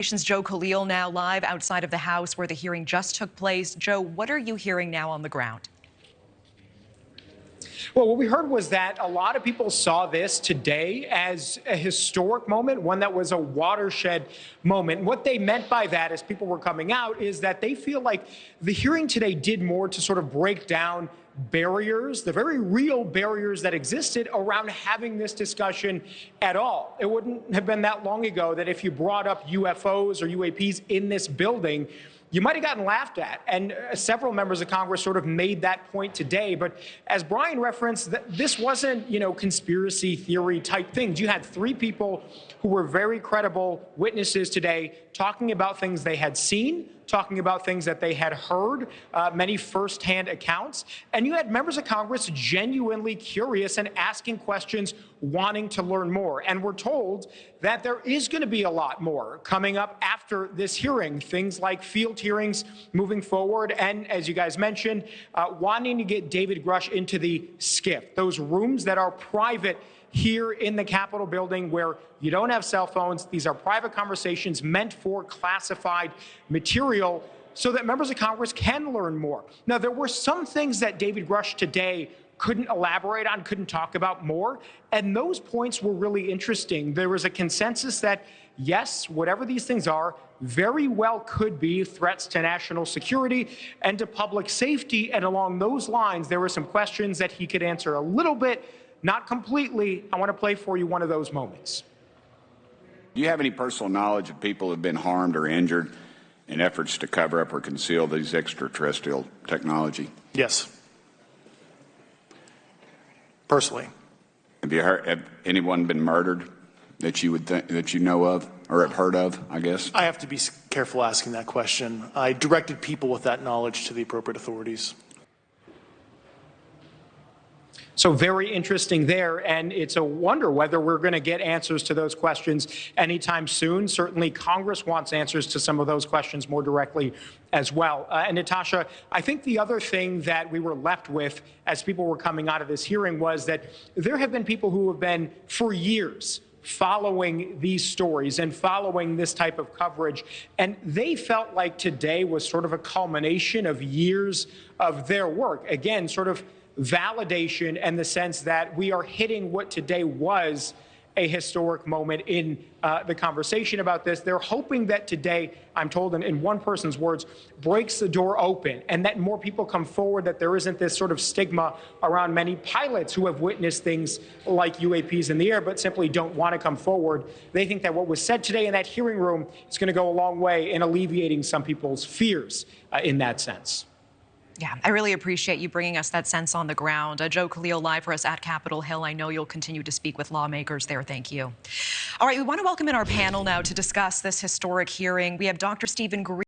Joe Khalil now live outside of the House where the hearing just took place. Joe, what are you hearing now on the ground? Well, what we heard was that a lot of people saw this today as a historic moment, one that was a watershed moment. What they meant by that, as people were coming out, is that they feel like the hearing today did more to sort of break down barriers, the very real barriers that existed around having this discussion at all. It wouldn't have been that long ago that if you brought up UFOs or UAPs in this building, you might have gotten laughed at. And several members of Congress sort of made that point today. But as Brian referenced, this wasn't, conspiracy theory type things. You had three people who were very credible witnesses today talking about things they had seen, talking about things that they had heard, many firsthand accounts. And you had members of Congress genuinely curious and asking questions, wanting to learn more. And we're told that there is going to be a lot more coming up after this hearing, things like field hearings moving forward. And as you guys mentioned, wanting to get David Grusch into the SCIF, those rooms that are private here in the Capitol building where you don't have cell phones. These are private conversations meant for classified material so that members of Congress can learn more. Now, there were some things that David Grusch today couldn't elaborate on, couldn't talk about more, and those points were really interesting. There was a consensus that, yes, whatever these things are, very well could be threats to national security and to public safety, and along those lines, there were some questions that he could answer a little bit, not completely. I want to play for you one of those moments. Do you have any personal knowledge of people who have been harmed or injured in efforts to cover up or conceal these extraterrestrial technology? Yes. Personally. Have anyone been murdered that you would that you know of or have heard of, I guess? I have to be careful asking that question. I directed people with that knowledge to the appropriate authorities. So very interesting there, and it's a wonder whether we're going to get answers to those questions anytime soon. Certainly Congress wants answers to some of those questions more directly as well. And Natasha, I think the other thing that we were left with as people were coming out of this hearing was that there have been people who have been for years following these stories and following this type of coverage. And they felt like today was sort of a culmination of years of their work. Again, sort of validation and the sense that we are hitting what today was a historic moment in the conversation about this. They're hoping that today, I'm told in one person's words, breaks the door open and that more people come forward, that there isn't this sort of stigma around many pilots who have witnessed things like UAPs in the air but simply don't want to come forward. They think that what was said today in that hearing room is going to go a long way in alleviating some people's fears in that sense. Yeah, I really appreciate you bringing us that sense on the ground. Joe Khalil live for us at Capitol Hill. I know you'll continue to speak with lawmakers there. Thank you. All right, we want to welcome in our panel now to discuss this historic hearing. We have Dr. Stephen Grusch.